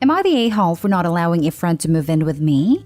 Am I the a-hole for not allowing a friend to move in with me?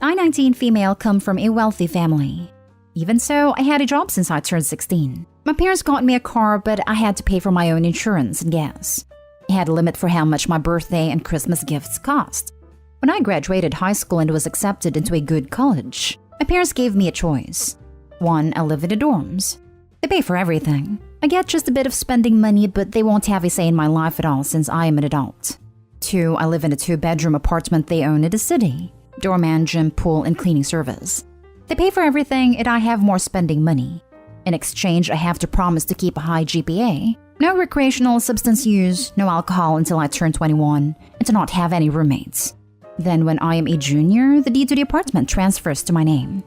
I, 19 female, come from a wealthy family. Even so, I had a job since I turned 16. My parents got me a car, but I had to pay for my own insurance and gas. I had a limit for how much my birthday and Christmas gifts cost. When I graduated high school and was accepted into a good college, my parents gave me a choice. 1, I live in the dorms. They pay for everything. I get just a bit of spending money, but they won't have a say in my life at all since I am an adult. 2, I live in a 2-bedroom apartment they own in the city. Doorman, gym, pool, and cleaning service. They pay for everything and I have more spending money. In exchange, I have to promise to keep a high GPA, no recreational substance use, no alcohol until I turn 21, and to not have any roommates. Then when I am a junior, the deed to the apartment transfers to my name.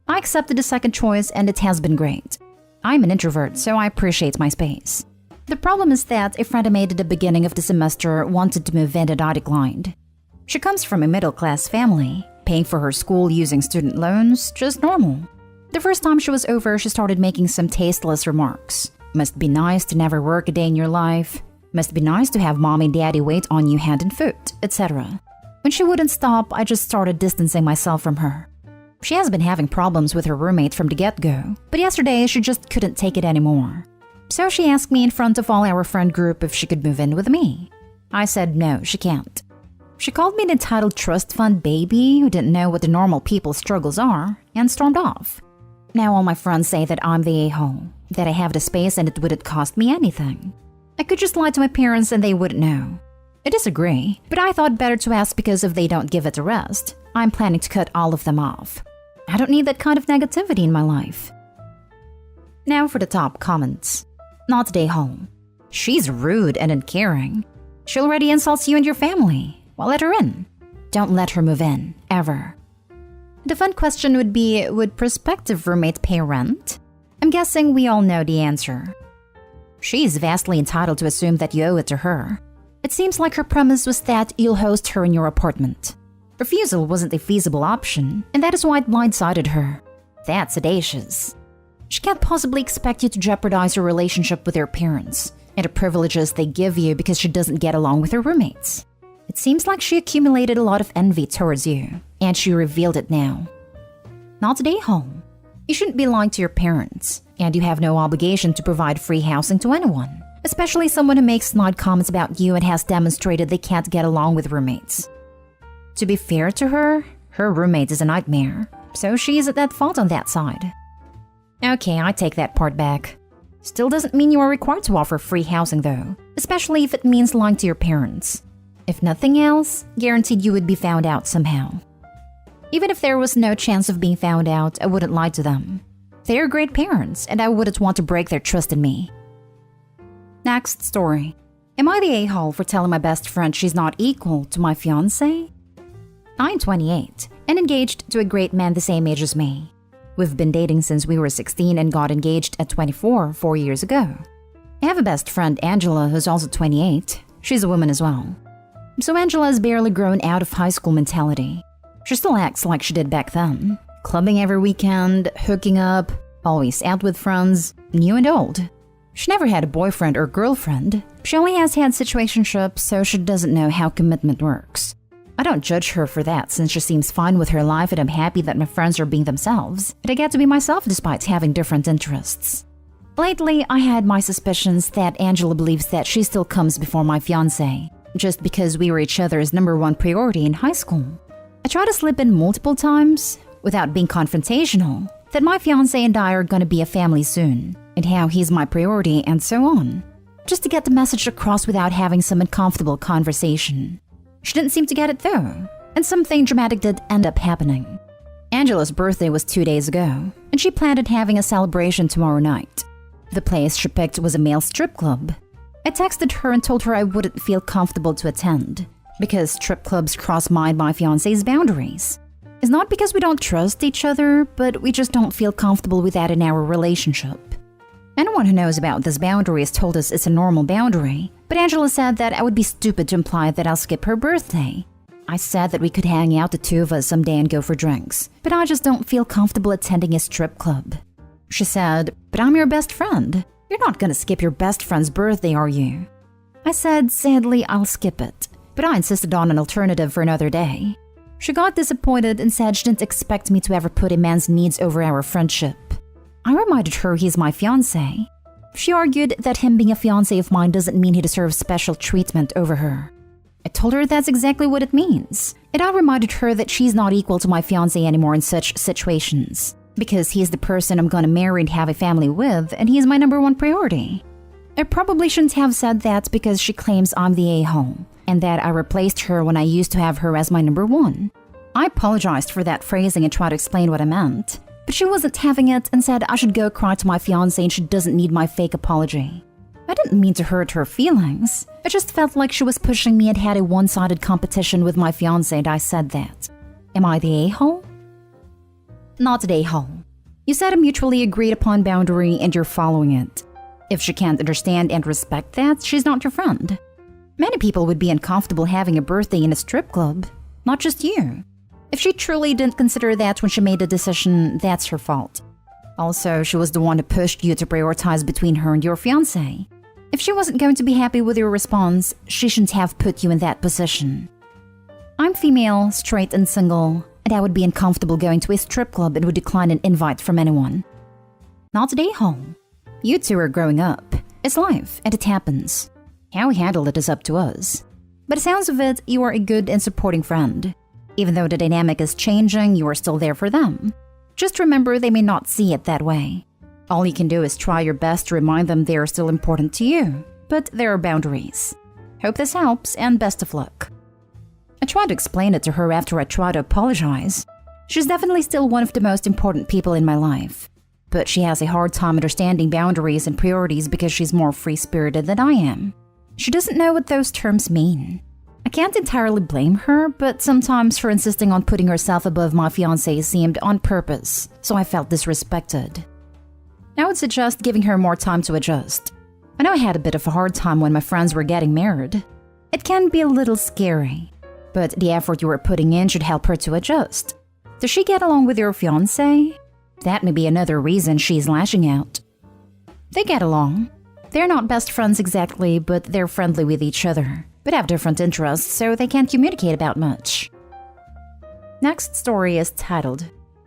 I accepted the second choice and it has been great. I'm an introvert, so I appreciate my space. The problem is that a friend I made at the beginning of the semester wanted to move in and I declined. She comes from a middle-class family, paying for her school using student loans, just normal. The first time she was over, she started making some tasteless remarks. Must be nice to never work a day in your life. Must be nice to have mom and daddy wait on you hand and foot, etc. When she wouldn't stop, I just started distancing myself from her. She has been having problems with her roommate from the get-go, but yesterday she just couldn't take it anymore. So she asked me in front of all our friend group if she could move in with me. I said no, she can't. She called me an entitled trust fund baby who didn't know what the normal people's struggles are, and stormed off. Now all my friends say that I'm the a-hole, that I have the space and it wouldn't cost me anything. I could just lie to my parents and they wouldn't know. I disagree, but I thought better to ask because if they don't give it a rest, I'm planning to cut all of them off. I don't need that kind of negativity in my life. Now for the top comments. Not the a-hole. She's rude and uncaring. She already insults you and your family. Well, let her in. Don't let her move in, ever. The fun question would be, would prospective roommate pay rent? I'm guessing we all know the answer. She's vastly entitled to assume that you owe it to her. It seems like her premise was that you'll host her in your apartment. Refusal wasn't a feasible option, and that is why it blindsided her. That's audacious. She can't possibly expect you to jeopardize your relationship with your parents and the privileges they give you because she doesn't get along with her roommates. It seems like she accumulated a lot of envy towards you, and she revealed it now. Not the a-hole. You shouldn't be lying to your parents, and you have no obligation to provide free housing to anyone, especially someone who makes snide comments about you and has demonstrated they can't get along with roommates. To be fair to her, her roommate is a nightmare, so she's at fault on that side. Okay, I take that part back. Still doesn't mean you are required to offer free housing though, especially if it means lying to your parents. If nothing else, guaranteed you would be found out somehow. Even if there was no chance of being found out, I wouldn't lie to them. They're great parents, and I wouldn't want to break their trust in me. Next story. Am I the a-hole for telling my best friend she's not equal to my fiancé? I'm 28 and engaged to a great man the same age as me. We've been dating since we were 16 and got engaged at 24 4 years ago. I have a best friend, Angela, who's also 28. She's a woman as well. So Angela has barely grown out of high school mentality. She still acts like she did back then. Clubbing every weekend, hooking up, always out with friends, new and old. She never had a boyfriend or girlfriend. She only has had situationships, so she doesn't know how commitment works. I don't judge her for that since she seems fine with her life and I'm happy that my friends are being themselves, and I get to be myself despite having different interests. Lately, I had my suspicions that Angela believes that she still comes before my fiancé, just because we were each other's #1 priority in high school. I try to slip in multiple times, without being confrontational, that my fiancé and I are gonna be a family soon, and how he's my priority and so on, just to get the message across without having some uncomfortable conversation. She didn't seem to get it though, and something dramatic did end up happening. Angela's birthday was 2 days ago, and she planned on having a celebration tomorrow night. The place she picked was a male strip club. I texted her and told her I wouldn't feel comfortable to attend, because strip clubs cross my fiancé's boundaries. It's not because we don't trust each other, but we just don't feel comfortable with that in our relationship. Anyone who knows about this boundary has told us it's a normal boundary, but Angela said that I would be stupid to imply that I'll skip her birthday. I said that we could hang out the two of us someday and go for drinks, but I just don't feel comfortable attending a strip club. She said, "But I'm your best friend. You're not gonna skip your best friend's birthday, are you?" I said, "Sadly, I'll skip it. but I insisted on an alternative for another day. She got disappointed and said she didn't expect me to ever put a man's needs over our friendship. I reminded her he's my fiancé. She argued that him being a fiancé of mine doesn't mean he deserves special treatment over her. I told her that's exactly what it means, and I reminded her that she's not equal to my fiancé anymore in such situations, because he's the person I'm gonna marry and have a family with, and he's my #1 priority. I probably shouldn't have said that because she claims I'm the a-hole, and that I replaced her when I used to have her as my #1. I apologized for that phrasing and tried to explain what I meant, but she wasn't having it and said I should go cry to my fiancé and she doesn't need my fake apology. I didn't mean to hurt her feelings. I just felt like she was pushing me and had a one-sided competition with my fiancé, and I said that. Am I the a-hole? Not the a-hole. You set a mutually agreed upon boundary and you're following it. If she can't understand and respect that, she's not your friend. Many people would be uncomfortable having a birthday in a strip club, not just you. If she truly didn't consider that when she made the decision, that's her fault. Also, she was the one who pushed you to prioritize between her and your fiancé. If she wasn't going to be happy with your response, she shouldn't have put you in that position. I'm female, straight and single, and I would be uncomfortable going to a strip club and would decline an invite from anyone. Not the a-hole. You two are growing up. It's life, and it happens. How we handle it is up to us. But the sounds of it, you are a good and supporting friend. Even though the dynamic is changing, you are still there for them. Just remember they may not see it that way. All you can do is try your best to remind them they are still important to you, but there are boundaries. Hope this helps, and best of luck. I tried to explain it to her after I tried to apologize. She's definitely still one of the most important people in my life, but she has a hard time understanding boundaries and priorities because she's more free-spirited than I am. She doesn't know what those terms mean. I can't entirely blame her, but sometimes her insisting on putting herself above my fiancé seemed on purpose, so I felt disrespected. I would suggest giving her more time to adjust. I know I had a bit of a hard time when my friends were getting married. It can be a little scary, but the effort you were putting in should help her to adjust. Does she get along with your fiancé? That may be another reason she's lashing out. They get along. They're not best friends exactly, but they're friendly with each other, but have different interests, so they can't communicate about much. Next story is titled,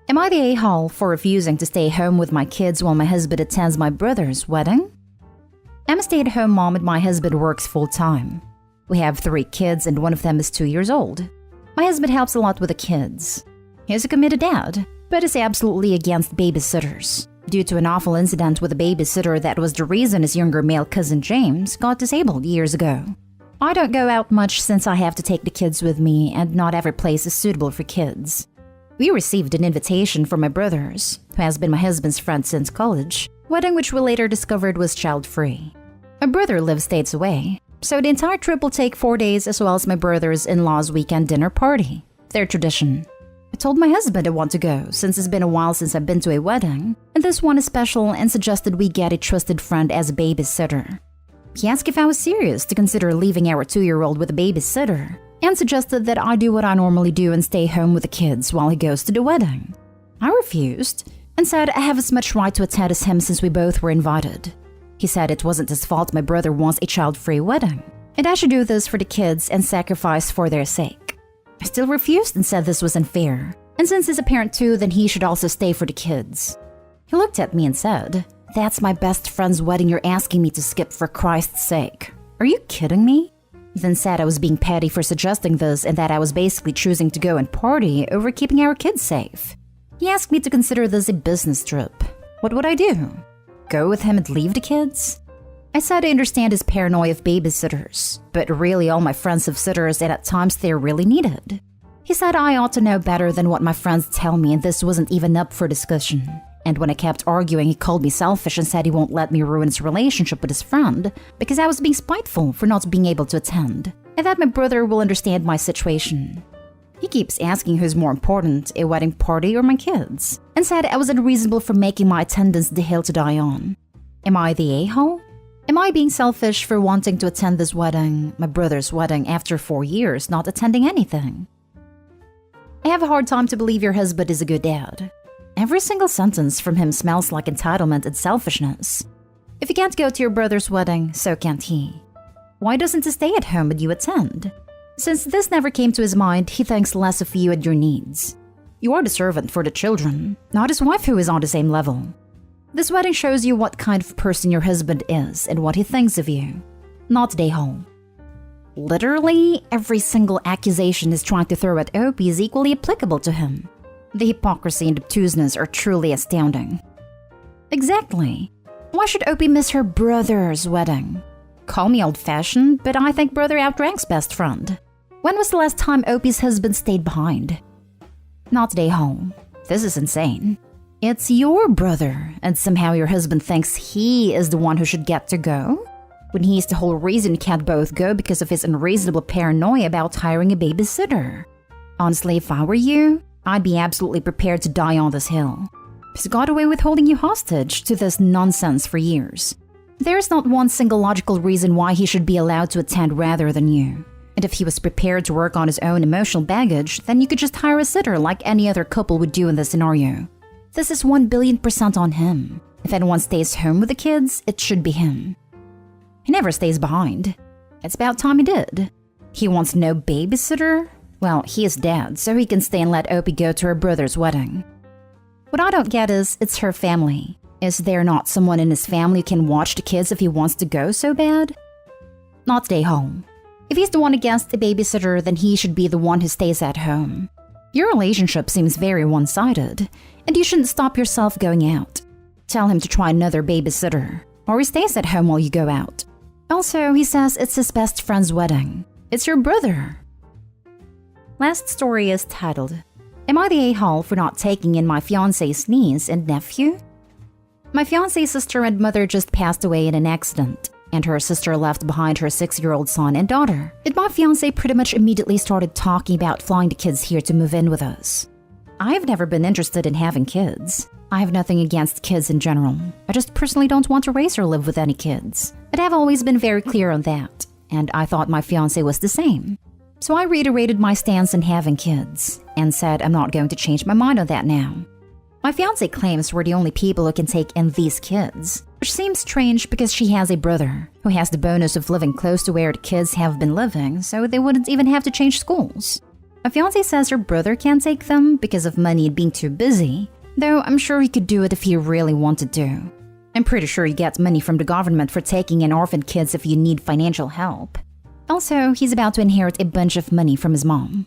Am I the a-hole for refusing to stay home with my kids while my husband attends my brother's wedding? I'm a stay-at-home mom and my husband works full-time. We have 3 kids and one of them is 2 years old. My husband helps a lot with the kids. He's a committed dad, but is absolutely against babysitters, due to an awful incident with a babysitter that was the reason his younger male cousin James got disabled years ago. I don't go out much since I have to take the kids with me, and not every place is suitable for kids. We received an invitation from my brother's, who has been my husband's friend since college, wedding which we later discovered was child-free. My brother lives states away, so the entire trip will take 4 days as well as my brother's in-laws' weekend dinner party, their tradition. I told my husband I want to go since it's been a while since I've been to a wedding, and this one is special, and suggested we get a trusted friend as a babysitter. He asked if I was serious to consider leaving our 2-year-old with a babysitter, and suggested that I do what I normally do and stay home with the kids while he goes to the wedding. I refused, and said I have as much right to attend as him since we both were invited. He said it wasn't his fault my brother wants a child-free wedding, and I should do this for the kids and sacrifice for their sake. I still refused and said this was unfair, and since he's a parent too, then he should also stay for the kids. He looked at me and said, "That's my best friend's wedding you're asking me to skip for Christ's sake. Are you kidding me?" He then said I was being petty for suggesting this and that I was basically choosing to go and party over keeping our kids safe. He asked me to consider this a business trip. What would I do? Go with him and leave the kids? I said I understand his paranoia of babysitters, but really all my friends have sitters and at times they're really needed. He said I ought to know better than what my friends tell me, and this wasn't even up for discussion. And when I kept arguing, he called me selfish and said he won't let me ruin his relationship with his friend because I was being spiteful for not being able to attend, and that my brother will understand my situation. He keeps asking who's more important, a wedding party or my kids, and said I was unreasonable for making my attendance the hill to die on. Am I the a-hole? Am I being selfish for wanting to attend this wedding, my brother's wedding, after 4 years not attending anything? I have a hard time to believe your husband is a good dad. Every single sentence from him smells like entitlement and selfishness. If you can't go to your brother's wedding, so can't he. Why doesn't he stay at home and you attend? Since this never came to his mind, he thinks less of you and your needs. You are the servant for the children, not his wife who is on the same level. This wedding shows you what kind of person your husband is and what he thinks of you. Not day-hole. Literally, every single accusation he's trying to throw at Opie is equally applicable to him. The hypocrisy and obtuseness are truly astounding. Exactly. Why should Opie miss her brother's wedding? Call me old-fashioned, but I think brother outranks best friend. When was the last time Opie's husband stayed behind? Not day-home. This is insane. It's your brother, and somehow your husband thinks he is the one who should get to go? When he's the whole reason you can't both go because of his unreasonable paranoia about hiring a babysitter. Honestly, if I were you, I'd be absolutely prepared to die on this hill. He's got away with holding you hostage to this nonsense for years. There's not one single logical reason why he should be allowed to attend rather than you. And if he was prepared to work on his own emotional baggage, then you could just hire a sitter like any other couple would do in this scenario. This is 1,000,000,000% on him. If anyone stays home with the kids, it should be him. He never stays behind. It's about time he did. He wants no babysitter? Well, he is dead, so he can stay and let Opie go to her brother's wedding. What I don't get is, it's her family. Is there not someone in his family who can watch the kids if he wants to go so bad? Not stay home. If he's the one against the babysitter, then he should be the one who stays at home. Your relationship seems very one-sided, and you shouldn't stop yourself going out. Tell him to try another babysitter, or he stays at home while you go out. Also, he says it's his best friend's wedding. It's your brother. Last story is titled, Am I the a-hole for not taking in my fiancé's niece and nephew? My fiancé's sister and mother just passed away in an accident, and her sister left behind her 6-year-old son and daughter. And my fiancé pretty much immediately started talking about flying the kids here to move in with us. I've never been interested in having kids. I have nothing against kids in general. I just personally don't want to raise or live with any kids. But I've always been very clear on that, and I thought my fiancé was the same. So I reiterated my stance on having kids, and said I'm not going to change my mind on that now. My fiancé claims we're the only people who can take in these kids, which seems strange because she has a brother who has the bonus of living close to where the kids have been living, so they wouldn't even have to change schools. My fiancé says her brother can't take them because of money and being too busy, though I'm sure he could do it if he really wanted to. I'm pretty sure he gets money from the government for taking in orphan kids if you need financial help. Also, he's about to inherit a bunch of money from his mom.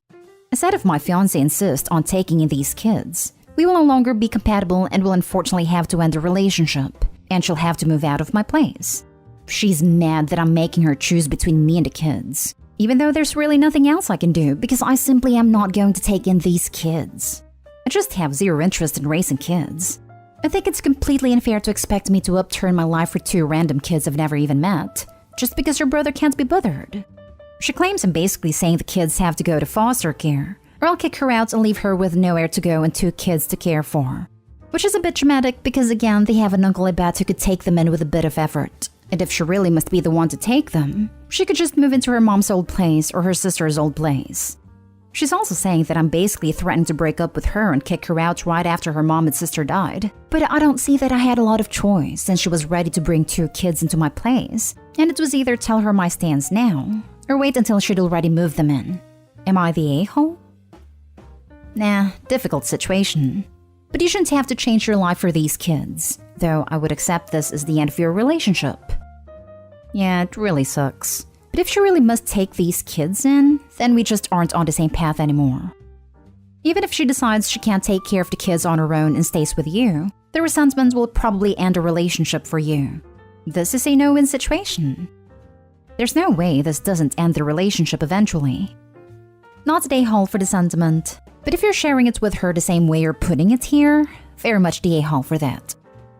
Instead if my fiancé insists on taking in these kids, we will no longer be compatible and will unfortunately have to end the relationship, and she'll have to move out of my place. She's mad that I'm making her choose between me and the kids, even though there's really nothing else I can do because I simply am not going to take in these kids. I just have zero interest in raising kids. I think it's completely unfair to expect me to upturn my life for 2 random kids I've never even met, just because her brother can't be bothered. She claims I'm basically saying the kids have to go to foster care, or I'll kick her out and leave her with nowhere to go and 2 kids to care for. Which is a bit dramatic because again, they have an uncle I bet who could take them in with a bit of effort. And if she really must be the one to take them, she could just move into her mom's old place or her sister's old place. She's also saying that I'm basically threatening to break up with her and kick her out right after her mom and sister died. But I don't see that I had a lot of choice since she was ready to bring 2 kids into my place. And it was either tell her my stance now, or wait until she'd already moved them in. Am I the a-hole? Nah, difficult situation. But you shouldn't have to change your life for these kids, though I would accept this as the end of your relationship. Yeah, it really sucks. But if she really must take these kids in, then we just aren't on the same path anymore. Even if she decides she can't take care of the kids on her own and stays with you, the resentment will probably end a relationship for you. This is a no-win situation. There's no way this doesn't end the relationship eventually. Not the a-hole for the sentiment, but if you're sharing it with her the same way you're putting it here, very much the a-hole for that.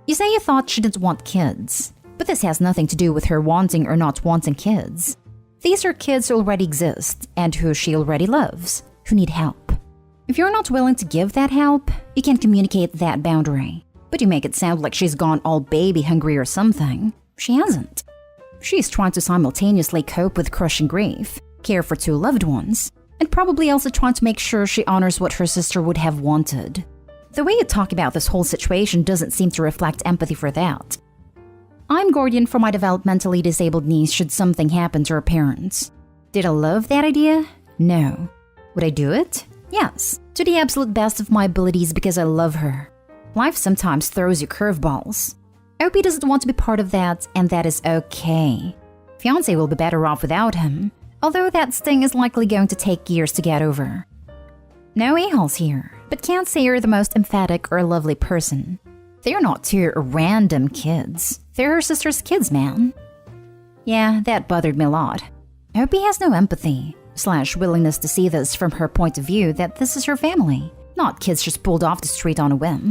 You say you thought she didn't want kids, but this has nothing to do with her wanting or not wanting kids. These are kids who already exist and who she already loves, who need help. If you're not willing to give that help, you can communicate that boundary. But you make it sound like she's gone all baby hungry or something. She hasn't. She's trying to simultaneously cope with crushing grief, care for 2 loved ones, and probably also trying to make sure she honors what her sister would have wanted. The way you talk about this whole situation doesn't seem to reflect empathy for that. I'm guardian for my developmentally disabled niece should something happen to her parents. Did I love that idea? No. Would I do it? Yes, to the absolute best of my abilities because I love her. Life sometimes throws you curveballs. OP doesn't want to be part of that, and that is okay. Fiancé will be better off without him, although that sting is likely going to take years to get over. No a-holes here, but can't say you're the most emphatic or lovely person. They're not two random kids. They're her sister's kids, man. Yeah, that bothered me a lot. OP has no empathy / willingness to see this from her point of view that this is her family, not kids just pulled off the street on a whim.